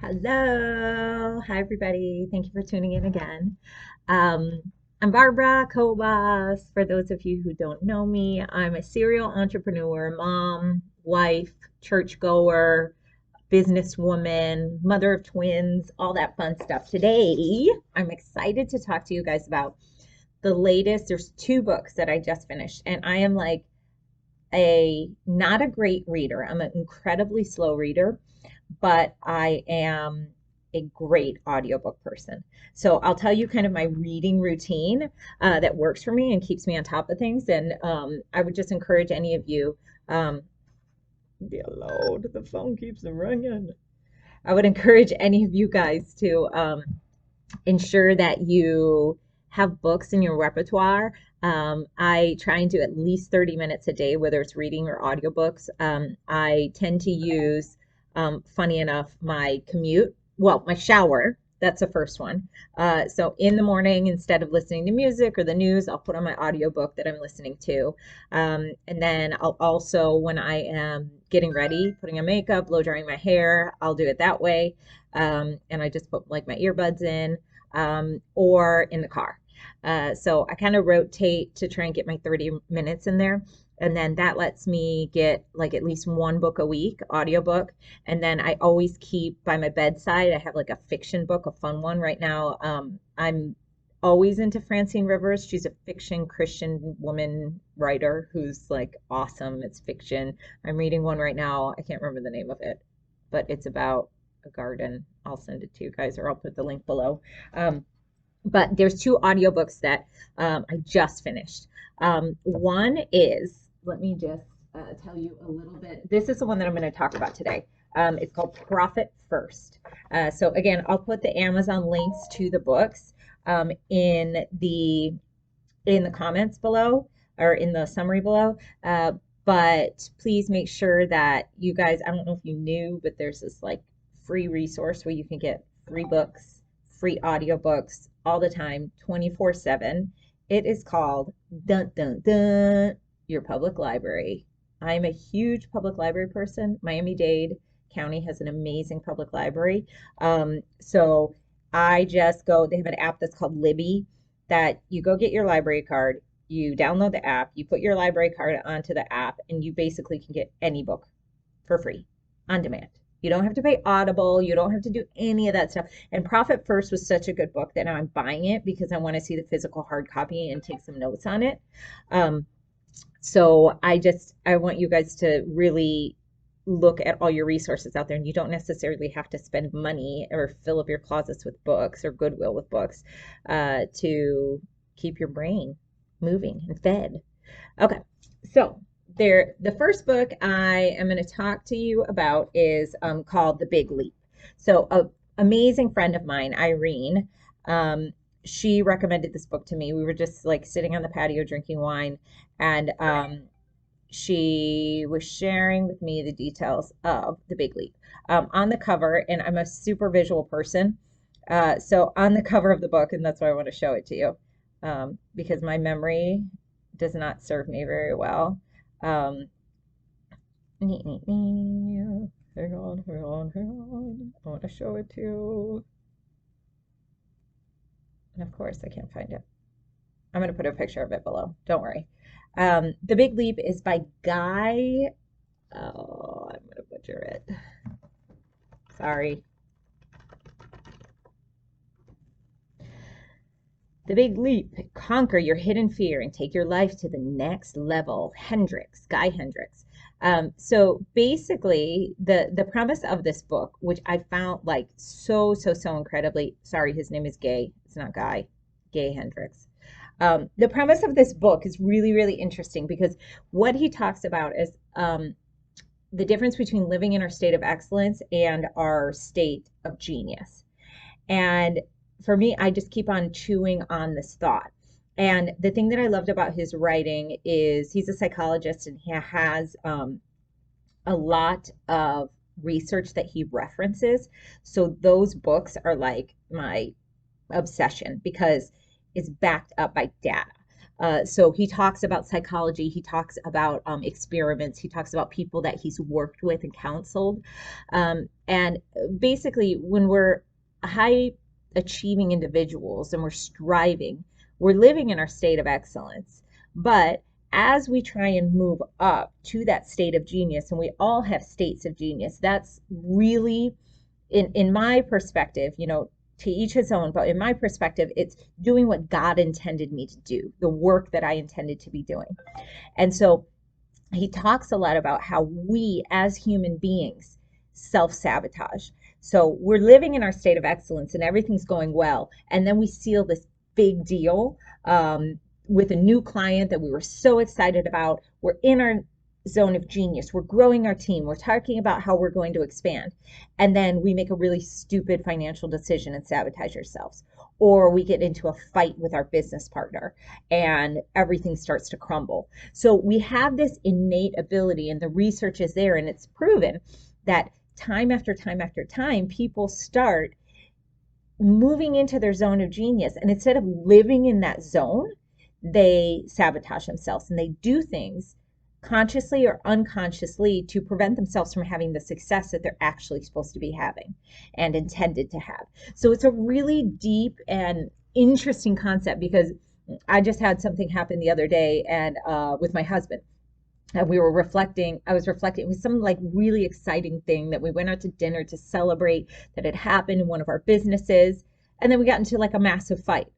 Hello. Hi, everybody. Thank you for tuning in again. Um, I'm Barbara Kobas. For those of you who don't know me, I'm a serial entrepreneur, mom, wife, churchgoer, businesswoman, mother of twins, all that fun stuff. Today, I'm excited to talk to you guys about the latest. There's two books that I just finished, and I am like a not a great reader. I'm an incredibly slow reader, but I am a great audiobook person. So I'll tell you kind of my reading routine that works for me and keeps me on top of things. And I would just encourage any of you, um, be loud, the phone keeps ringing. I would encourage any of you guys to ensure that you have books in your repertoire. I try and do at least 30 minutes a day, whether it's reading or audiobooks. I tend to use, funny enough, my commute, well, my shower. That's the first one. So in the morning, instead of listening to music or the news, I'll put on my audiobook that I'm listening to. And then I'll also, when I am getting ready, putting on makeup, blow drying my hair, I'll do it that way. And I just put like my earbuds in or in the car. So I kind of rotate to try and get my 30 minutes in there. And then that lets me get like at least one book a week, audiobook. And then I always keep by my bedside, I have like a fiction book, a fun one right now. I'm always into Francine Rivers. She's a fiction Christian woman writer who's like awesome. It's fiction. I'm reading one right now. I can't remember the name of it, but it's about a garden. I'll send it to you guys or I'll put the link below. But there's two audiobooks that I just finished. One is, let me just tell you a little bit. This is the one that I'm going to talk about today. It's called Profit First. So again, I'll put the Amazon links to the books in the comments below or in the summary below. But please make sure that you guys, I don't know if you knew, but there's this like free resource where you can get free books, free audiobooks all the time, 24/7. It is called Dun Dun Dun, your public library. I'm a huge public library person. Miami-Dade County has an amazing public library. So I just go, they have an app that's called Libby that you go get your library card, you download the app, you put your library card onto the app, and you basically can get any book for free on demand. You don't have to pay Audible. You don't have to do any of that stuff. And Profit First was such a good book that now I'm buying it because I want to see the physical hard copy and take some notes on it. So I want you guys to really look at all your resources out there, and you don't necessarily have to spend money or fill up your closets with books or Goodwill with books to keep your brain moving and fed. Okay, so the first book I am going to talk to you about is called The Big Leap. So a amazing friend of mine, Irene, she recommended this book to me. We were just like sitting on the patio drinking wine, and she was sharing with me the details of The Big Leap. On the cover, and I'm a super visual person, so on the cover of the book, and that's why I want to show it to you, because my memory does not serve me very well. Um, Hang on, hang on, hang on. I want to show it to you. And of course, I can't find it. I'm going to put a picture of it below. Don't worry. The Big Leap is by Guy. Oh, I'm going to butcher it. Sorry. The Big Leap. Conquer your hidden fear and take your life to the next level. Guy Hendricks. So basically, the premise of this book, which I found like so incredibly, sorry, his name is Gay. It's not Guy. Gay Hendricks. The premise of this book is really interesting because what he talks about is the difference between living in our state of excellence and our state of genius. And for me, I just keep on chewing on this thought. And the thing that I loved about his writing is he's a psychologist and he has a lot of research that he references. So those books are like my obsession because it's backed up by data. So he talks about psychology, he talks about experiments, he talks about people that he's worked with and counseled. And basically when we're high achieving individuals and we're striving, we're living in our state of excellence. But as we try and move up to that state of genius, and we all have states of genius, that's really, in my perspective, to each his own, but in my perspective, it's doing what God intended me to do, the work that I intended to be doing. And so he talks a lot about how we as human beings self-sabotage. So we're living in our state of excellence and everything's going well. And then we seal this big deal with a new client that we were so excited about. We're in our zone of genius. We're growing our team. We're talking about how we're going to expand. And then we make a really stupid financial decision and sabotage ourselves. Or we get into a fight with our business partner and everything starts to crumble. So we have this innate ability, and the research is there, and it's proven that time after time after time, people start moving into their zone of genius. And instead of living in that zone, they sabotage themselves and they do things consciously or unconsciously to prevent themselves from having the success that they're actually supposed to be having and intended to have. So it's a really deep and interesting concept, because I just had something happen the other day and with my husband. We were reflecting, I was reflecting, it was some like really exciting thing that we went out to dinner to celebrate that had happened in one of our businesses. And then we got into like a massive fight.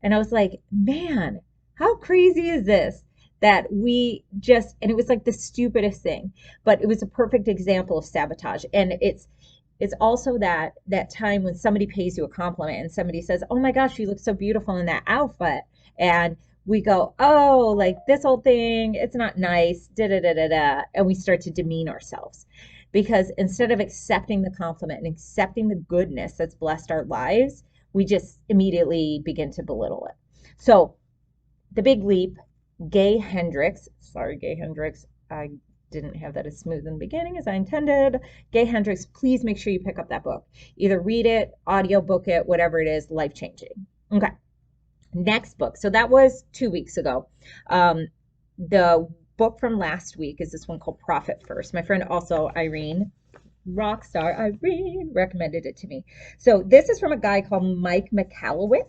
And I was like, man, how crazy is this? That we just, and it was like the stupidest thing, but it was a perfect example of sabotage. And it's also that time when somebody pays you a compliment and somebody says, oh my gosh, you look so beautiful in that outfit. And we go, oh, like this whole thing, it's not nice, da da da da da. And we start to demean ourselves, because instead of accepting the compliment and accepting the goodness that's blessed our lives, we just immediately begin to belittle it. So the big leap, Gay Hendricks, I didn't have that as smooth in the beginning as I intended. Gay Hendricks, please make sure you pick up that book. Either read it, audiobook it, whatever it is, life-changing. Okay, next book. So that was 2 weeks ago. The book from last week is this one called Profit First. My friend also, Irene, rockstar Irene, recommended it to me. So this is from a guy called Mike Michalowicz.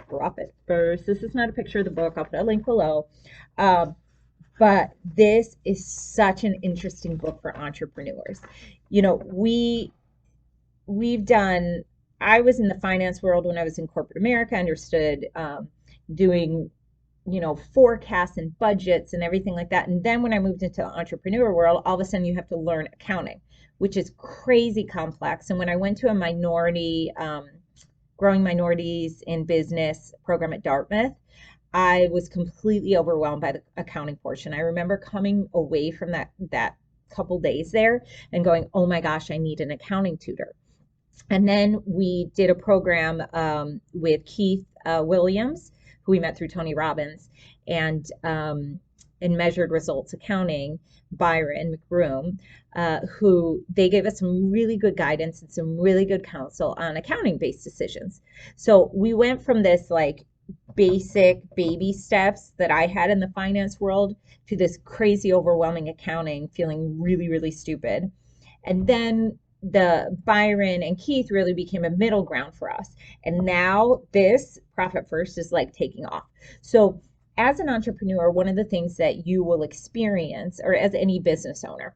Profit First. This is not a picture of the book. I'll put a link below. But this is such an interesting book for entrepreneurs. We've done, I was in the finance world when I was in corporate America, understood doing, forecasts and budgets and everything like that. And then when I moved into the entrepreneur world, all of a sudden you have to learn accounting, which is crazy complex. And when I went to a minority, growing minorities in business program at Dartmouth, I was completely overwhelmed by the accounting portion. I remember coming away from that couple days there and going, oh my gosh, I need an accounting tutor. And then we did a program with Keith Williams, who we met through Tony Robbins, and in Measured Results Accounting, Byron McBroom, who they gave us some really good guidance and some really good counsel on accounting-based decisions. So we went from this like basic baby steps that I had in the finance world to this crazy overwhelming accounting, feeling really, really stupid. And then the Byron and Keith really became a middle ground for us. And now this Profit First is like taking off. So as an entrepreneur, one of the things that you will experience, or as any business owner,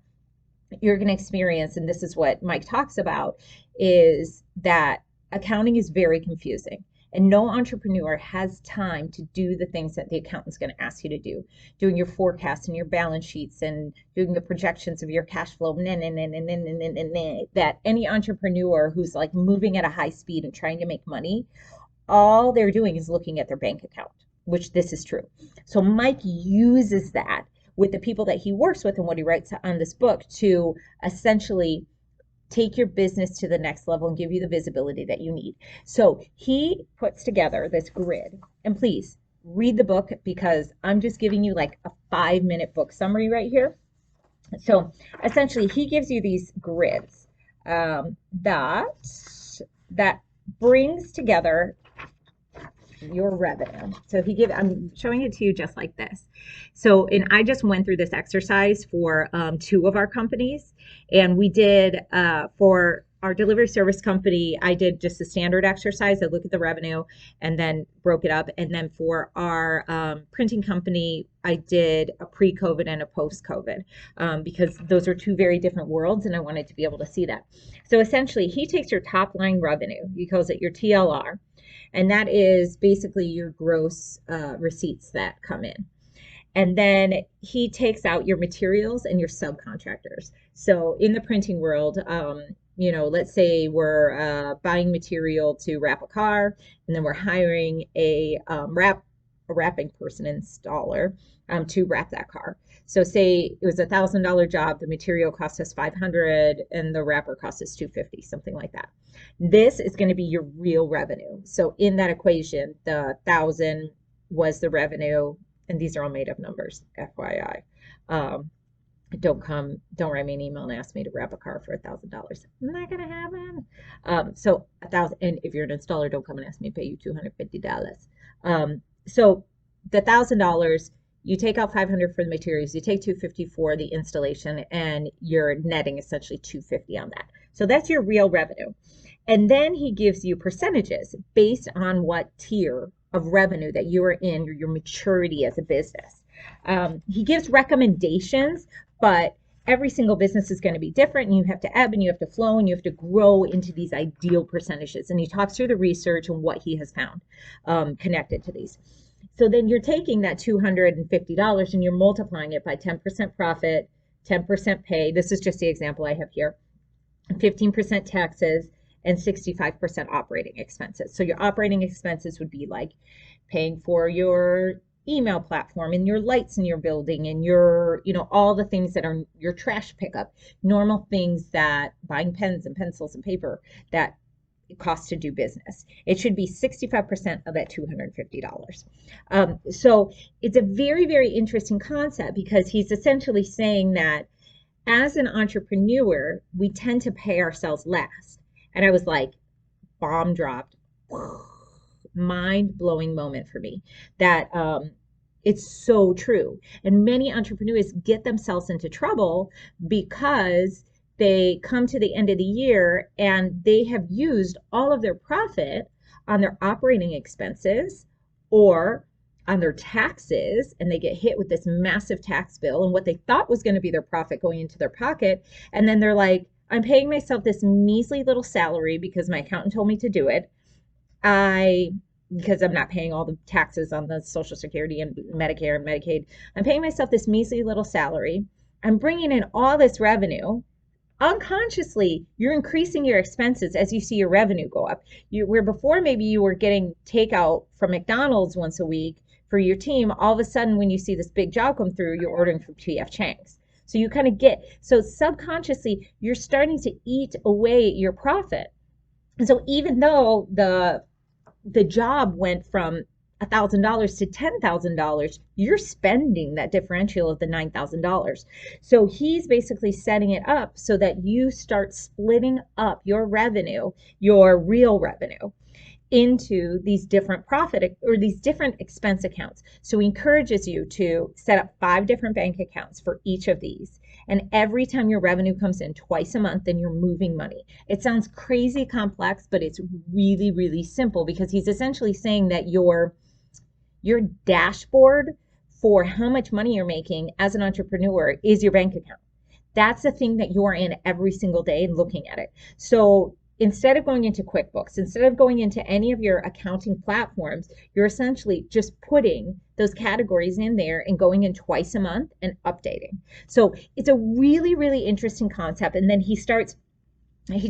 you're going to experience, and this is what Mike talks about, is that accounting is very confusing. And no entrepreneur has time to do the things that the accountant's going to ask you to do, doing your forecasts and your balance sheets and doing the projections of your cash flow, that any entrepreneur who's like moving at a high speed and trying to make money, all they're doing is looking at their bank account, which this is true. So Mike uses that with the people that he works with and what he writes on this book to essentially take your business to the next level and give you the visibility that you need. So he puts together this grid, and please read the book, because I'm just giving you like a 5-minute book summary right here. So essentially he gives you these grids that brings together your revenue. So I'm showing it to you just like this. So, and I just went through this exercise for 2 of our companies, and we did for our delivery service company, I did just a standard exercise. I look at the revenue and then broke it up. And then for our printing company, I did a pre-COVID and a post-COVID because those are two very different worlds, and I wanted to be able to see that. So essentially, he takes your top line revenue, he calls it your TLR, and that is basically your gross receipts that come in. And then he takes out your materials and your subcontractors. So in the printing world, let's say we're buying material to wrap a car, and then we're hiring a wrapping person, installer, to wrap that car. So say it was $1,000 job, the material cost us $500, and the wrapper cost us $250, something like that. This is going to be your real revenue. So in that equation, the 1,000 was the revenue, and these are all made up numbers, FYI. Don't write me an email and ask me to wrap a car for $1,000. Not gonna happen. So 1,000, and if you're an installer, don't come and ask me to pay you $250. So the $1,000, you take out $500 for the materials, you take $250 for the installation, and you're netting essentially $250 on that. So that's your real revenue. And then he gives you percentages based on what tier of revenue that you are in, or your maturity as a business. He gives recommendations, but every single business is going to be different, and you have to ebb and you have to flow and you have to grow into these ideal percentages. And he talks through the research and what he has found connected to these. So then you're taking that $250 and you're multiplying it by 10% profit, 10% pay. This is just the example I have here. 15% taxes, and 65% operating expenses. So your operating expenses would be like paying for your email platform and your lights in your building and your, all the things that are your trash pickup, normal things that buying pens and pencils and paper that it costs to do business. It should be 65% of that $250. So it's a very, very interesting concept because he's essentially saying that as an entrepreneur, we tend to pay ourselves last. And I was like, bomb dropped, mind-blowing moment for me that it's so true. And many entrepreneurs get themselves into trouble because they come to the end of the year and they have used all of their profit on their operating expenses or on their taxes, and they get hit with this massive tax bill and what they thought was going to be their profit going into their pocket. And then they're like, I'm paying myself this measly little salary because my accountant told me to do it. Because I'm not paying all the taxes on the Social Security and Medicare and Medicaid. I'm paying myself this measly little salary. I'm bringing in all this revenue. Unconsciously, you're increasing your expenses as you see your revenue go up. Where before maybe you were getting takeout from McDonald's once a week for your team, all of a sudden when you see this big job come through, you're ordering from T.F. Chang's. So you kind of so subconsciously, you're starting to eat away at your profit. And so even though the job went from $1,000 to $10,000, you're spending that differential of the $9,000. So he's basically setting it up so that you start splitting up your revenue, your real revenue, into these different profit or these different expense accounts. So he encourages you to set up 5 different bank accounts for each of these. And every time your revenue comes in twice a month, then you're moving money. It sounds crazy complex, but it's really, really simple because he's essentially saying that your dashboard for how much money you're making as an entrepreneur is your bank account. That's the thing that you're in every single day and looking at it. So instead of going into QuickBooks, instead of going into any of your accounting platforms, you're essentially just putting those categories in there and going in twice a month and updating. So it's a really, really interesting concept. And then he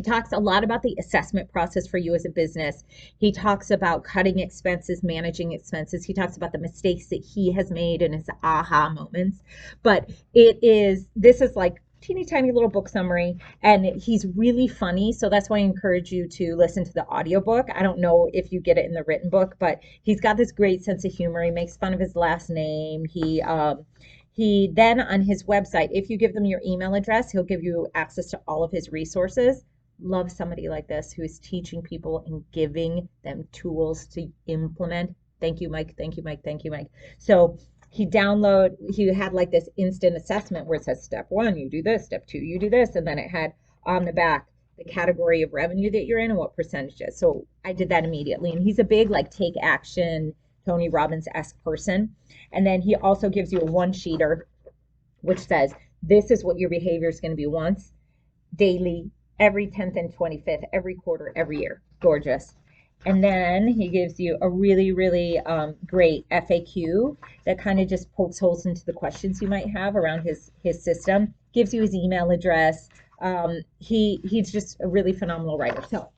talks a lot about the assessment process for you as a business. He talks about cutting expenses, managing expenses. He talks about the mistakes that he has made and his aha moments. But this is like teeny tiny little book summary, and he's really funny, so that's why I encourage you to listen to the audiobook. I don't know if you get it in the written book, but he's got this great sense of humor. He makes fun of his last name. He then on his website, if you give them your email address, he'll give you access to all of his resources. Love somebody like this who is teaching people and giving them tools to implement. Thank you, Mike. Thank you, Mike. Thank you, Mike. So he had like this instant assessment where it says step 1, you do this, step 2, you do this. And then it had on the back, the category of revenue that you're in and what percentages. So I did that immediately. And he's a big like take action, Tony Robbins-esque person. And then he also gives you a one sheeter, which says, this is what your behavior is going to be once, daily, every 10th and 25th, every quarter, every year. Gorgeous. And then he gives you a really, really great FAQ that kind of just pokes holes into the questions you might have around his system, gives you his email address. He's just a really phenomenal writer. So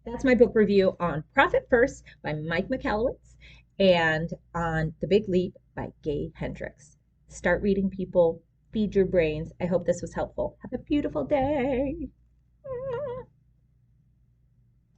that's my book review on Profit First by Mike Michalowicz and on The Big Leap by Gay Hendricks. Start reading, people. Feed your brains. I hope this was helpful. Have a beautiful day.